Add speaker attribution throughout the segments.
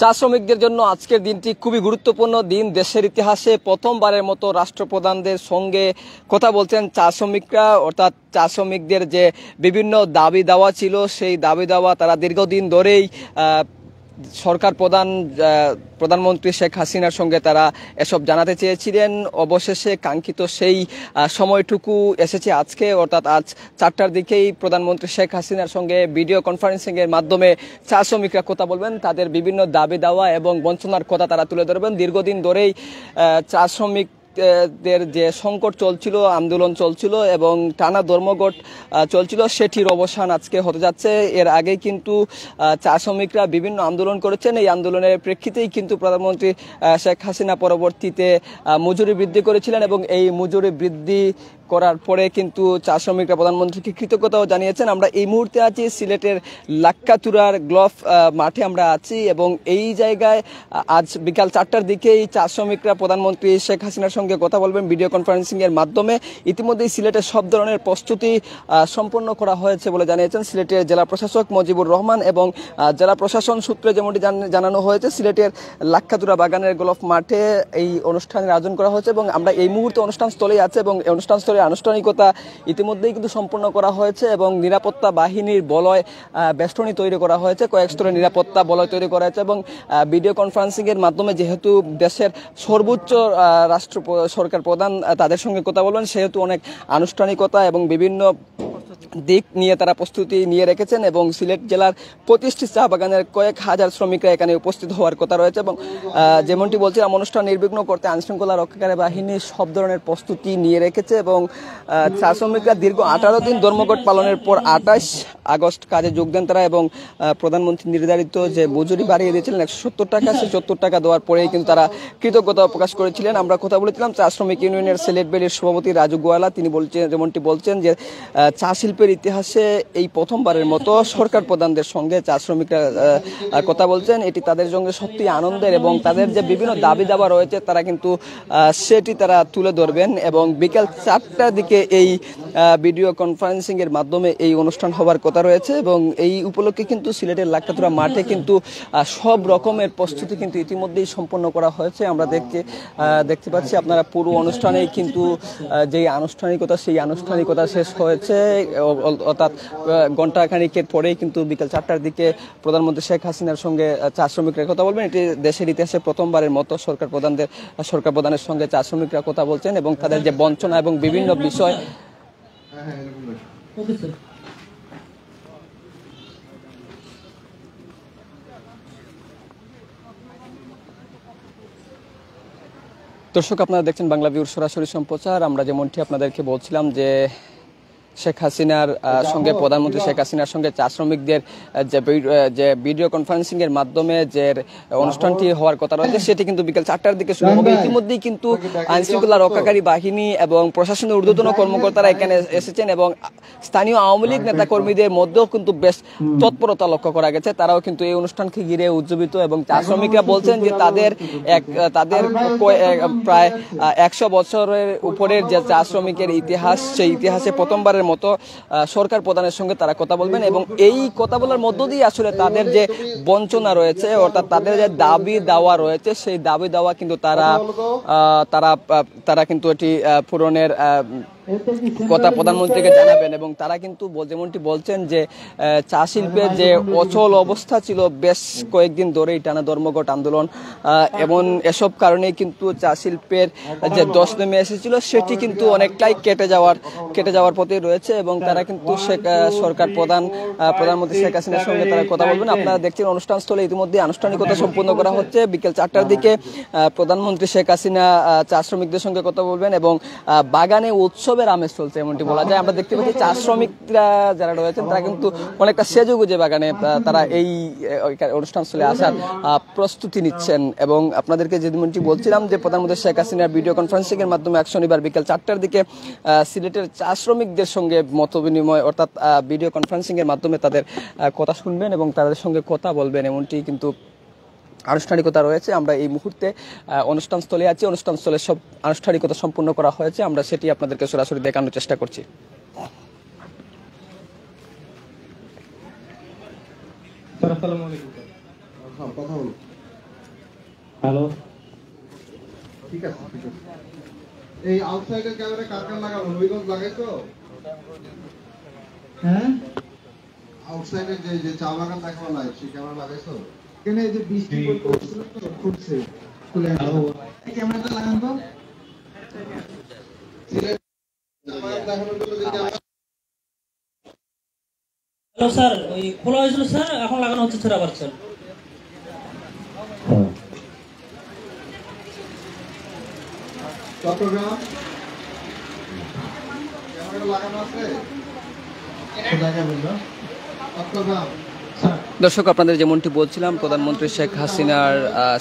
Speaker 1: চা শ্রমিকদের জন্য আজকের দিনটি খুবই গুরুত্বপূর্ণ দিন। দেশের ইতিহাসে প্রথমবারের মতো রাষ্ট্রপ্রধানদের সঙ্গে কথা বলছেন চা শ্রমিকরা, অর্থাৎ চা শ্রমিকদের যে বিভিন্ন দাবি দাওয়া ছিল সেই দাবি দাওয়া তারা দীর্ঘদিন ধরেই সরকার প্রধানমন্ত্রী শেখ হাসিনার সঙ্গে তারা এসব জানাতে চেয়েছিলেন। অবশেষে কাঙ্ক্ষিত সেই সময়টুকু এসেছে আজকে, অর্থাৎ আজ 4টার দিকেই প্রধানমন্ত্রী শেখ হাসিনার সঙ্গে ভিডিও কনফারেন্সিং এর মাধ্যমে চা শ্রমিকরা কথা বলবেন। তাদের বিভিন্ন দাবি দাওয়া এবং বঞ্চনার কথা তারা তুলে ধরবেন। দীর্ঘদিন ধরেই চা শ্রমিক দের যে সংকট চলছিল, আন্দোলন চলছিল এবং টানা ধর্মঘট চলছিল, সেটির অবসান আজকে হতে যাচ্ছে। এর আগে কিন্তু চা শ্রমিকরা বিভিন্ন আন্দোলন করেছেন। এই আন্দোলনের প্রেক্ষিতেই কিন্তু প্রধানমন্ত্রী শেখ হাসিনা পরবর্তীতে মজুরি বৃদ্ধি করেছিলেন এবং এই মজুরি বৃদ্ধি করার পরে কিন্তু চা শ্রমিকরা প্রধানমন্ত্রীকে কৃতজ্ঞতাও জানিয়েছেন। আমরা এই মুহূর্তে আছি সিলেটের লাক্কাতুরার গ্লফ মাঠে আমরা আছি এবং এই জায়গায় আজ বিকাল 4টার দিকেই চা শ্রমিকরা প্রধানমন্ত্রী শেখ হাসিনার সঙ্গে কথা বলবেন ভিডিও কনফারেন্সিং এর মাধ্যমে। ইতিমধ্যেই সিলেটের সব ধরনের প্রস্তুতি সম্পন্ন করা হয়েছে বলে জানিয়েছেন সিলেটের জেলা প্রশাসক মজিবুর রহমান এবং জেলা প্রশাসন সূত্রে যেমনটি জানানো হয়েছে সিলেটের লাক্কাতুরা বাগানের গ্লফ মাঠে এই অনুষ্ঠানের আয়োজন করা হয়েছে এবং আমরা এই মুহূর্তে অনুষ্ঠান স্থলেই আছে এবং অনুষ্ঠান স্থলে আনুষ্ঠানিকতা ইতিমধ্যেই কিন্তু সম্পন্ন করা হয়েছে এবং নিরাপত্তা বাহিনীর বলয় বেষ্টনী তৈরি করা হয়েছে, কয়েক স্তরের নিরাপত্তা বলয় তৈরি করা হয়েছে এবং ভিডিও কনফারেন্সিং এর মাধ্যমে যেহেতু দেশের সর্বোচ্চ সরকার প্রধান তাদের সঙ্গে কথা বলবেন, সেহেতু অনেক আনুষ্ঠানিকতা এবং বিভিন্ন দিক নিয়ে তারা প্রস্তুতি নিয়ে রেখেছেন এবং সিলেট জেলার 25টি চা বাগানের কয়েক হাজার শ্রমিকরা এখানে উপস্থিত হওয়ার কথা রয়েছে এবং যেমনটি বলছিলাম অনুষ্ঠান নির্বিঘ্ন করতে আইনশৃঙ্খলা রক্ষাকারী বাহিনী সব ধরনের প্রস্তুতি নিয়ে রেখেছে এবং চা শ্রমিকরা দীর্ঘ 18 দিন ধর্মঘট পালনের পর 28 আগস্ট কাজে যোগ দেন তারা এবং প্রধানমন্ত্রী নির্ধারিত যে মজুরি বাড়িয়ে দিয়েছিলেন 170 টাকা, সেই 70 টাকা দেওয়ার পরেই কিন্তু তারা কৃতজ্ঞতা প্রকাশ করেছিলেন। আমরা কথা বলেছিলাম চা শ্রমিক ইউনিয়নের সিলেট ভ্যালির সভাপতি রাজু গোয়ালা, তিনি যেমনটি বলছেন যে চা শিল্পের ইতিহাসে এই প্রথমবারের মতো সরকার প্রধানদের সঙ্গে চা শ্রমিকরা কথা বলছেন। এটি তাদের সঙ্গে সত্যি আনন্দের এবং তাদের যে বিভিন্ন দাবি দাবা রয়েছে তারা কিন্তু সেটি তারা তুলে ধরবেন এবং বিকাল 4টার দিকে এই ভিডিও কনফারেন্সিং এর মাধ্যমে এই অনুষ্ঠান হবার কথা রয়েছে এবং এই উপলক্ষে কিন্তু সিলেটের লাক্কাতুরা মাঠে কিন্তু সব রকমের প্রস্তুতি কিন্তু ইতিমধ্যেই সম্পন্ন করা হয়েছে। আমরা দেখতে পাচ্ছি আপনারা পুরো অনুষ্ঠানেই কিন্তু যেই আনুষ্ঠানিকতা সেই আনুষ্ঠানিকতা শেষ হয়েছে, অর্থাৎ ঘণ্টাখানিকের পরেই কিন্তু বিকাল 4টার দিকে প্রধানমন্ত্রী শেখ হাসিনার সঙ্গে চা শ্রমিকরা কথা বলবেন। এটি দেশের ইতিহাসে প্রথমবারের মতো সরকার প্রধানের সঙ্গে চা শ্রমিকরা কথা বলছেন এবং তাদের যে বঞ্চনা এবং বিভিন্ন বিষয় দর্শক আপনারা দেখছেন বাংলা ভিউর সরাসরি সম্প্রচার। আমরা যেমনটি আপনাদেরকে বলছিলাম যে শেখ হাসিনার সঙ্গে প্রধানমন্ত্রী শেখ হাসিনার সঙ্গে চা শ্রমিকদের যে ভিডিও কনফারেন্সিং এর মাধ্যমে যে অনুষ্ঠানটি হওয়ার কথা রয়েছে সেটি কিন্তু বিকেল 4টার দিকে শুরু হবে। ইতিমধ্যেই কিন্তু আইনশৃঙ্খলা রক্ষাকারী বাহিনী এবং প্রশাসনের ঊর্ধ্বতন কর্মকর্তারা এখানে এসেছেন এবং স্থানীয় আওয়ামী লীগ নেতা কর্মীদের মধ্যেও কিন্তু বেশ তৎপরতা লক্ষ্য করা গেছে। তারাও কিন্তু এই অনুষ্ঠানকে ঘিরে উজ্জীবিত এবং চা শ্রমিকরা বলছেন যে তাদের প্রায় 100 বছরের উপরের যে চা শ্রমিকের ইতিহাস, সেই ইতিহাসে প্রথমবারের মতো সরকার প্রধানের সঙ্গে তারা কথা বলবেন এবং এই কথা বলার মধ্য দিয়ে আসলে তাদের যে বঞ্চনা রয়েছে, অর্থাৎ তাদের যে দাবি দাওয়া রয়েছে সেই দাবি দাওয়া কিন্তু তারা কিন্তু এটি পূরণের কথা প্রধানমন্ত্রীকে জানাবেন এবং তারা কিন্তু যেমনটি বলছেন যে চা শিল্পের যে অচল অবস্থা ছিল বেশ কয়েকদিন ধরেই টানা ধর্মঘট আন্দোলন এবং এসব কারণেই কিন্তু চা শিল্পের যে দশ নেমে এসেছিল সেটি কিন্তু অনেকটাই কেটে যাওয়ার পথে রয়েছে এবং তারা কিন্তু প্রধানমন্ত্রী শেখ হাসিনার সঙ্গে তারা কথা বলবেন। আপনারা দেখছেন অনুষ্ঠান স্থলে ইতিমধ্যে আনুষ্ঠানিকতা সম্পন্ন করা হচ্ছে। বিকেল 4টার দিকে প্রধানমন্ত্রী শেখ হাসিনা চা শ্রমিকদের সঙ্গে কথা বলবেন এবং বাগানে উৎসবের আমেজ চলছে এমনটি বলা যায়। আমরা দেখতে পাচ্ছি চা শ্রমিকরা যারা রয়েছেন তারা কিন্তু অনেকটা সেজেগুজে বাগানে তারা এই অনুষ্ঠান স্থলে আসার প্রস্তুতি নিচ্ছেন এবং আপনাদেরকে যেমনটি বলছিলাম যে প্রধানমন্ত্রী শেখ হাসিনার ভিডিও কনফারেন্সিং এর মাধ্যমে এক শনিবার বিকেল 4টার দিকে সিলেটের চা শ্রমিকদের সঙ্গে মত বিনিময় অর্থাৎ ভিডিও কনফারেন্সিং এর মাধ্যমে তাদের কথা শুনবেন এবং তাদের সঙ্গে কথা বলবেন, এমনটি কিন্তু আনুষ্ঠানিকতা রয়েছে। আমরা এই মুহূর্তে অনুষ্ঠান স্থলে আছি, অনুষ্ঠান স্থলে সব আনুষ্ঠানিকতা সম্পূর্ণ করা হয়েছে, আমরা সেটি আপনাদেরকে সরাসরি দেখানোর চেষ্টা করছি।
Speaker 2: আসসালামু আলাইকুম। হ্যালো,
Speaker 3: ঠিক আছে ঠিক আছে। এই আউটসাইডের ক্যামেরা কার লাগাবো? নবীগঞ্জ লাগাইছো?
Speaker 4: হ্যাঁ,
Speaker 3: আউটসাইডের যে যে চা বাগান দেখানো লাইভ, সেই ক্যামেরা লাগাইছো?
Speaker 4: এখানে এই যে বৃষ্টি পড়ছিল তো খুলছে, খুলে
Speaker 2: হ্যালো।
Speaker 4: এই ক্যামেরাটা লাগান তো।
Speaker 3: সিলেট চা বাগান দেখানোর জন্য যে ক্যামেরা
Speaker 5: হ্যালো স্যার, ওই খোলা হয়েছিল স্যার, এখন লাগানো হচ্ছে স্যার আবার স্যার।
Speaker 3: চট্টগ্রাম ক্যামেরা লাগানো আছে?
Speaker 4: লাগাবেন না
Speaker 3: চট্টগ্রাম
Speaker 1: দর্শক, আপনাদের যেমনটি বলছিলাম, প্রধানমন্ত্রী শেখ হাসিনার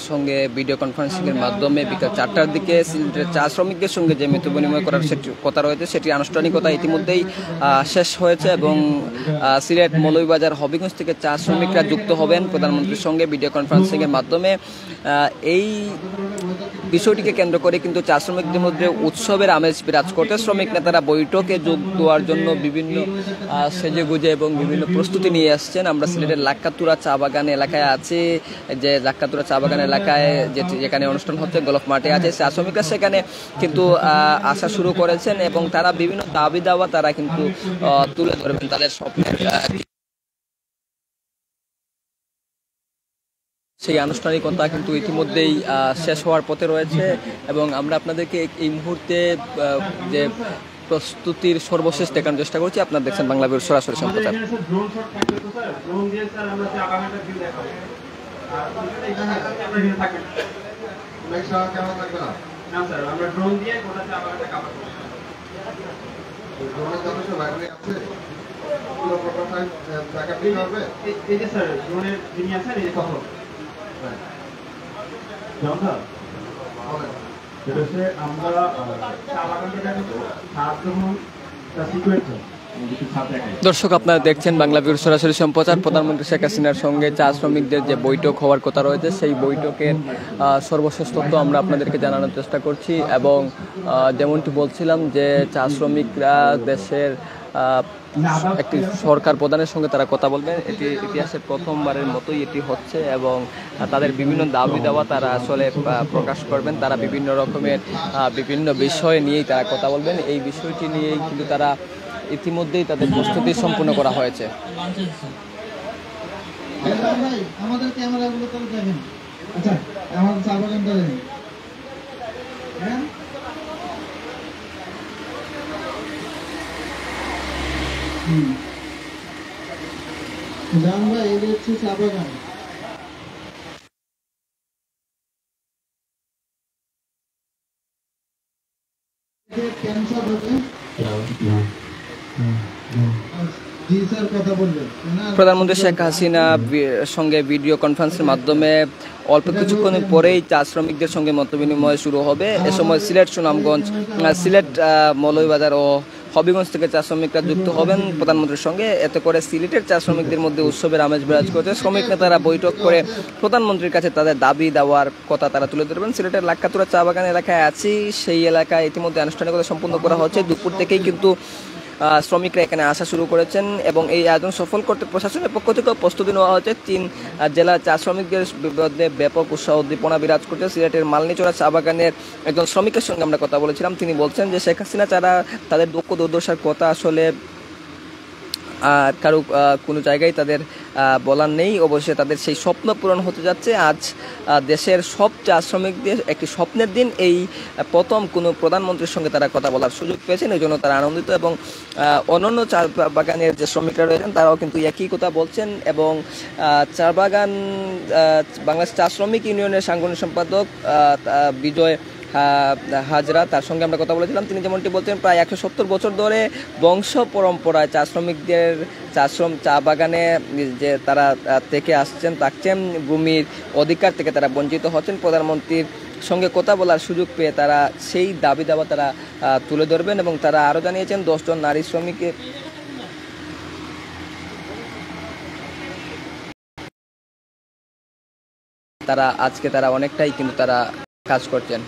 Speaker 1: সঙ্গে ভিডিও কনফারেন্সিং এর মাধ্যমে বিকাল 4টার দিকে সিলেটের চা শ্রমিকদের সঙ্গে যে মত বিনিময় করার কথা রয়েছে, সেটি আনুষ্ঠানিকতা ইতিমধ্যেই শেষ হয়েছে এবং সিলেট মৌলভীবাজার হবিগঞ্জ থেকে চা শ্রমিকরা যুক্ত হবেন প্রধানমন্ত্রীর সঙ্গে ভিডিও কনফারেন্সিং এর মাধ্যমে। এই বিষয়টিকে কেন্দ্র করে কিন্তু চা শ্রমিকদের মধ্যে উৎসবের আমেজ বিরাজ করতে শ্রমিক নেতারা বৈঠকে যোগ দেওয়ার জন্য বিভিন্ন সেজেগুজে এবং বিভিন্ন প্রস্তুতি নিয়ে আসছেন। আমরা সিলেটের লাক্কাতুরা চা বাগান এলাকায় আছি, যে লাক্কাতুরা চা বাগান এলাকায় যেখানে অনুষ্ঠান হচ্ছে, গোলফ মাঠে আছে, চা শ্রমিকরা সেখানে কিন্তু আসা শুরু করেছেন এবং তারা বিভিন্ন দাবি দাওয়া তারা কিন্তু তুলে ধরবেন তাদের স্বপ্নের। সেই আনুষ্ঠানিকতা কিন্তু ইতিমধ্যেই শেষ হওয়ার পথে রয়েছে এবং আমরা আপনাদেরকে এই মুহূর্তে যে প্রস্তুতির সর্বশেষ দেখানোর চেষ্টা করছি। আপনারা দেখছেন বাংলা ভিউর সরাসরি সম্প্রচার।
Speaker 2: ড্রোন শট থাকবে তো স্যার, ড্রোন দিয়ে স্যার আমরা চা বাগানটা ভিউ দেখাবো। আর এখানে আপনারা থাকবেন
Speaker 3: নেক্সট আর ক্যামেরা থাকবে না?
Speaker 2: না স্যার, আমরা ড্রোন দিয়ে গোটা চা বাগানটা কভার করব।
Speaker 3: ড্রোনের যথেষ্ট ব্যাটারি আছে? পুরো প্রোটোটাইপ ব্যাকআপ দিতে হবে?
Speaker 2: এই যে স্যার ড্রোনের যিনি আছেন, এই যে কত জানতা
Speaker 3: বলেন।
Speaker 2: এটা হচ্ছে আমরা চা বাগানটা দেখাবো, ছাদ যখন তা সিকোয়েন্স
Speaker 1: দর্শক, আপনারা দেখছেন বাংলা ভিউর সরাসরি সম্প্রচার। প্রধানমন্ত্রী শেখ হাসিনার সঙ্গে চা শ্রমিকদের যে বৈঠক হওয়ার কথা রয়েছে, সেই বৈঠকের সর্বশেষ তথ্য আমরা আপনাদেরকে জানানোর চেষ্টা করছি এবং যেমনটি বলছিলাম যে চা শ্রমিকরা দেশের একটি সরকার প্রধানের সঙ্গে তারা কথা বলবেন। এটি ইতিহাসের প্রথমবারের মতোই এটি হচ্ছে এবং তাদের বিভিন্ন দাবি দাওয়া তারা আসলে প্রকাশ করবেন। তারা বিভিন্ন রকমের বিভিন্ন বিষয় নিয়েই তারা কথা বলবেন। এই বিষয়টি নিয়েই কিন্তু তারা ইতিমধ্যেই তাদের প্রস্তুতি সম্পূর্ণ করা হয়েছে।
Speaker 4: ভাই, আমাদের ক্যামেরাগুলো তো দেখেন। আচ্ছা, আমাদের চা বাগানটা দেখেন। হ্যাঁ, জান ভাই, এই হচ্ছে চা বাগান। ক্যান্সার হবে। জি স্যার, কথা বলবেন।
Speaker 1: প্রধানমন্ত্রী শেখ হাসিনা সঙ্গে ভিডিও কনফারেন্সের মাধ্যমে অল্প কিছুক্ষণ পরেই চা শ্রমিকদের সঙ্গে মতবিনিময় শুরু হবে। এ সময় সিলেট, সুনামগঞ্জ, সিলেট, মৌলভীবাজার ও হবিগঞ্জ থেকে চা শ্রমিকরা যুক্ত হবেন প্রধানমন্ত্রীর সঙ্গে। এতে করে সিলেটের চা শ্রমিকদের মধ্যে উৎসবের আমেজ বিরাজ করছে। শ্রমিক নেতারা বৈঠক করে প্রধানমন্ত্রীর কাছে তাদের দাবি দেওয়ার কথা তারা তুলে ধরবেন। সিলেটের লাক্কাতুরা চা বাগান এলাকায় আছি, সেই এলাকায় ইতিমধ্যে আনুষ্ঠানিকতা সম্পন্ন করা হচ্ছে। দুপুর থেকেই কিন্তু শ্রমিকরা এখানে আসা শুরু করেছেন এবং এই আয়োজন সফল করতে প্রশাসনের পক্ষ থেকে প্রস্তুতি নেওয়া হচ্ছে। 3 জেলার চা শ্রমিকদের মধ্যে ব্যাপক উৎসাহ উদ্দীপনা বিরাজ করছে। সিলেটের মালনীচড়া চা বাগানের একজন শ্রমিকের সঙ্গে আমরা কথা বলেছিলাম। তিনি বলছেন যে শেখ হাসিনা ছাড়া তাদের দুঃখ দুর্দশার কথা আসলে কারো কোনো জায়গায় তাদের বলার নেই। অবশ্যই তাদের সেই স্বপ্ন পূরণ হতে যাচ্ছে। আজ দেশের সব চা শ্রমিকদের একটি স্বপ্নের দিন। এই প্রথম কোনো প্রধানমন্ত্রীর সঙ্গে তারা কথা বলার সুযোগ পেয়েছেন, এই জন্য তারা আনন্দিত এবং অন্যান্য চা বাগানের যে শ্রমিকরা রয়েছেন তারাও কিন্তু একই কথা বলছেন। এবং চা বাগান বাংলাদেশ চা শ্রমিক ইউনিয়নের সাংগঠনিক সম্পাদক বিজয় হাজরা, তার সঙ্গে আমরা কথা বলেছিলাম। তিনি যেমনটি বলছেন, প্রায় 170 বছর ধরে বংশ পরম্পরায় চা শ্রমিকদের চা বাগানে যে তারা থেকে আসছেন, থাকছেন, ভূমির অধিকার থেকে তারা বঞ্চিত হচ্ছেন। প্রধানমন্ত্রীর সঙ্গে কথা বলার সুযোগ পেয়ে তারা সেই দাবি দাওয়া তারা তুলে ধরবেন এবং তারা আরও জানিয়েছেন 10 জন নারী শ্রমিকের তারা আজকে তারা অনেকটাই কিন্তু তারা কাজ করছেন।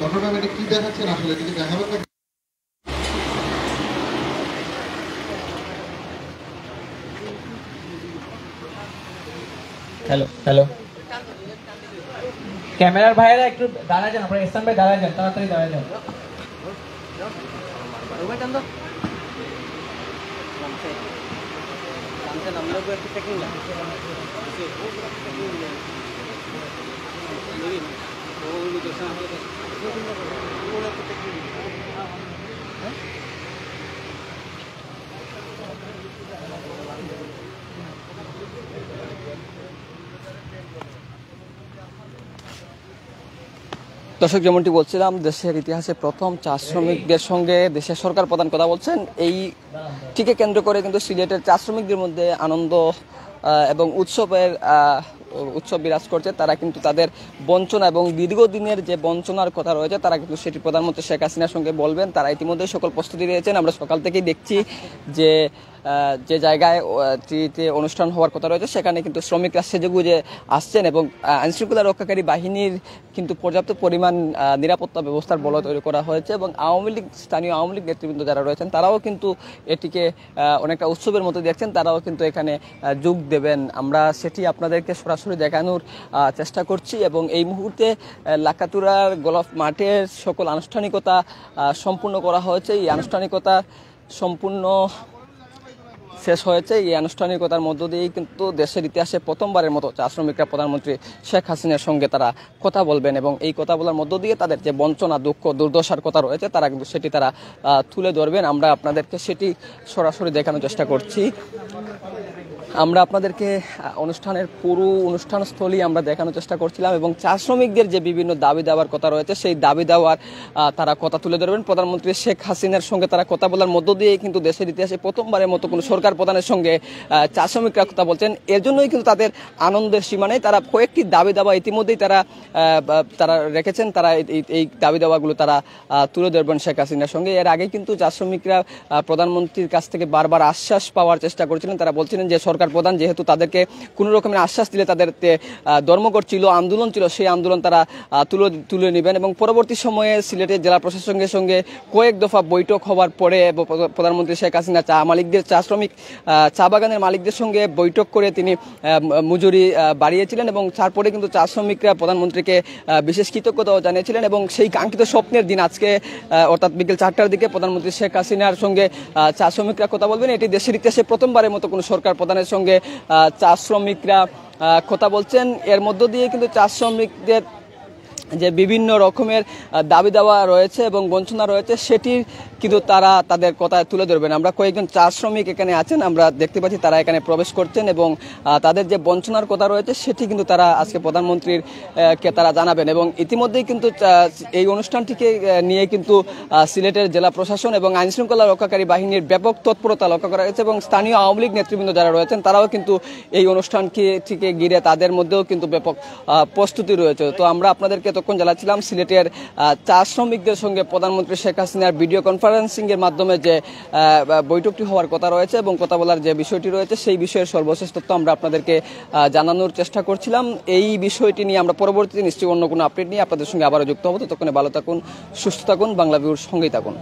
Speaker 3: চট্টগ্রামে এটা কি দেখাচ্ছেন আসলে? এটা কি দেখাবেন নাকি?
Speaker 6: হ্যালো হ্যালো, ক্যামেরার ভাইয়েরা একটু দাঁড়ায় যান, আপনারা ইসলাম ভাই দাঁড়ায় যান, তাড়াতাড়ি দাঁড়ায় যান।
Speaker 1: দর্শক, যেমনটি বলছিলাম, দেশের ইতিহাসে প্রথম চা শ্রমিকদের সঙ্গে দেশের সরকার প্রধান কথা বলছেন। এই টিকে কেন্দ্র করে কিন্তু সিলেটের চা শ্রমিকদের মধ্যে আনন্দ এবং উৎসব বিরাজ করছে। তারা কিন্তু তাদের বঞ্চনা এবং দীর্ঘদিনের যে বঞ্চনার কথা রয়েছে তারা কিন্তু সেটি প্রধানমন্ত্রী শেখ হাসিনার সঙ্গে বলবেন। তারা ইতিমধ্যে সকল প্রস্তুতি নিয়েছেন। আমরা সকাল থেকেই দেখছি যে জায়গায় অনুষ্ঠান হওয়ার কথা রয়েছে সেখানে কিন্তু শ্রমিকরা সেজেগুজে আসছেন এবং আইনশৃঙ্খলা রক্ষাকারী বাহিনীর কিন্তু পর্যাপ্ত পরিমাণ নিরাপত্তা ব্যবস্থার বল তৈরি করা হয়েছে এবং স্থানীয় আওয়ামী লীগ নেতৃবৃন্দ যারা রয়েছেন তারাও কিন্তু এটিকে অনেকটা উৎসবের মতো দেখছেন। তারাও কিন্তু এখানে যোগ দেবেন। আমরা সেটি আপনাদেরকে সরাসরি দেখানোর চেষ্টা করছি এবং এই মুহূর্তে লাকাতুরার গলফ মাঠের সকল আনুষ্ঠানিকতা সম্পূর্ণ করা হয়েছে। এই আনুষ্ঠানিকতা সম্পূর্ণ শেষ হয়েছে। এই আনুষ্ঠানিকতার মধ্য দিয়েই কিন্তু দেশের ইতিহাসে প্রথমবারের মতো চা শ্রমিকরা প্রধানমন্ত্রী শেখ হাসিনার সঙ্গে তারা কথা বলবেন এবং এই কথা বলার মধ্য দিয়ে তাদের যে বঞ্চনা, দুঃখ, দুর্দশার কথা রয়েছে তারা কিন্তু সেটি তারা তুলে ধরবেন। আমরা আপনাদেরকে সেটি সরাসরি দেখানোর চেষ্টা করছি। আমরা আপনাদেরকে অনুষ্ঠানের পুরো অনুষ্ঠানস্থলী আমরা দেখানোর চেষ্টা করছিলাম এবং চা শ্রমিকদের যে বিভিন্ন দাবি দেওয়ার কথা রয়েছে সেই দাবি দেওয়ার তারা কথা তুলে ধরবেন। প্রধানমন্ত্রী শেখ হাসিনার সঙ্গে তারা কথা বলার মধ্য দিয়ে কিন্তু দেশের ইতিহাসে প্রথমবারের মতো কোনো সরকার প্রধানের সঙ্গে চা শ্রমিকরা কথা বলছেন। এর জন্যই কিন্তু তাদের আনন্দের সীমা নেই। তারা কয়েকটি দাবি দেওয়া ইতিমধ্যেই তারা রেখেছেন। তারা এই দাবি দেওয়াগুলো তারা তুলে ধরবেন শেখ হাসিনার সঙ্গে। এর আগে কিন্তু চা শ্রমিকরা প্রধানমন্ত্রীর কাছ থেকে বারবার আশ্বাস পাওয়ার চেষ্টা করেছিলেন। তারা বলছিলেন যে সরকার প্রধান যেহেতু তাদেরকে কোনো রকমের আশ্বাস দিলে তাদের ধর্মঘট ছিল, আন্দোলন ছিল, সেই আন্দোলন তারা তুলে নেবেন এবং পরবর্তী সময়ে সিলেটের জেলা প্রশাসনের সঙ্গে কয়েক দফা বৈঠক হওয়ার পরে প্রধানমন্ত্রী শেখ হাসিনা চা বাগানের মালিকদের সঙ্গে বৈঠক করে তিনি মজুরি বাড়িয়েছিলেন এবং তারপরে কিন্তু চা শ্রমিকরা প্রধানমন্ত্রীকে বিশেষ কৃতজ্ঞতাও জানিয়েছিলেন এবং সেই কাঙ্ক্ষিত স্বপ্নের দিন আজকে অর্থাৎ বিকেল 4টার দিকে প্রধানমন্ত্রী শেখ হাসিনার সঙ্গে চা শ্রমিকরা কথা বলবেন। এটি দেশের ইতিহাসে প্রথমবারের মতো কোনো সরকার প্রধানের সঙ্গে চা শ্রমিকরা কথা বলছেন। এর মধ্য দিয়ে কিন্তু চা শ্রমিকদের যে বিভিন্ন রকমের দাবি দেওয়া রয়েছে এবং বঞ্চনা রয়েছে সেটি কিন্তু তারা তাদের কথা তুলে ধরবেন। আমরা কয়েকজন চা শ্রমিক এখানে আছেন, আমরা দেখতে পাচ্ছি তারা এখানে প্রবেশ করছেন এবং তাদের যে বঞ্চনার কথা রয়েছে সেটি কিন্তু তারা আজকে প্রধানমন্ত্রীর কে তারা জানাবেন এবং ইতিমধ্যেই কিন্তু এই অনুষ্ঠানটিকে নিয়ে কিন্তু সিলেটের জেলা প্রশাসন এবং আইনশৃঙ্খলা রক্ষাকারী বাহিনীর ব্যাপক তৎপরতা লক্ষ্য করা গেছে এবং স্থানীয় আওয়ামী লীগ নেতৃবৃন্দ যারা রয়েছেন তারাও কিন্তু এই অনুষ্ঠানটিকে ঘিরে তাদের মধ্যেও কিন্তু ব্যাপক প্রস্তুতি রয়েছে। তো আমরা আপনাদেরকে তখন জানাচ্ছিলাম সিলেটের চা শ্রমিকদের সঙ্গে প্রধানমন্ত্রী শেখ হাসিনার ভিডিও কনফারেন্সিং এর মাধ্যমে যে বৈঠকটি হওয়ার কথা রয়েছে এবং কথা বলার যে বিষয়টি রয়েছে সেই বিষয়ের সর্বশেষ তথ্য আমরা আপনাদেরকে জানানোর চেষ্টা করছিলাম। এই বিষয়টি নিয়ে আমরা পরবর্তীতে নিশ্চয়ই অন্য কোনো আপডেট নিয়ে আপনাদের সঙ্গে আবারও যুক্ত হবো। ততক্ষণে ভালো থাকুন, সুস্থ থাকুন, বাংলা ভিউর সঙ্গেই থাকুন।